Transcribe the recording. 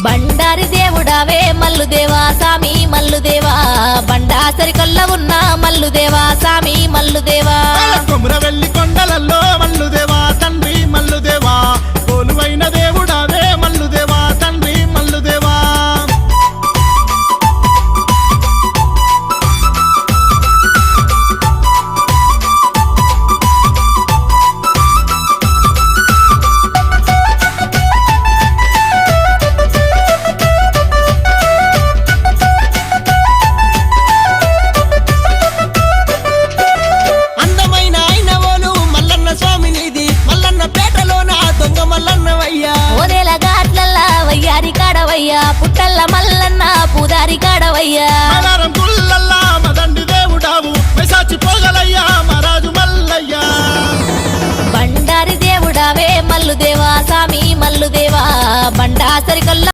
బండారి దేవుడావే మల్లుదేవా సామి మల్లుదేవా బండాసరి కొల్ల ఉన్న మల్లుదేవా సామి మల్లుదేవా కొమురవెల్లి కొండలల్లో మల్లుదేవా తండ్రి మల్లుదేవా కోలువైన దేవుడావే మల్లుదేవా తండ్రి మల్లుదేవా పుట్టల్ల మల్లన్న పూదారి కాడవయ్యా గుల్లల్లా మదండి దేవుడావు మెసాచి పోగలయ్యా మరాజు మల్లయ్యా బండారి దేవుడావే మల్లుదేవా సామి మల్లుదేవా బండాసరి కొల్ల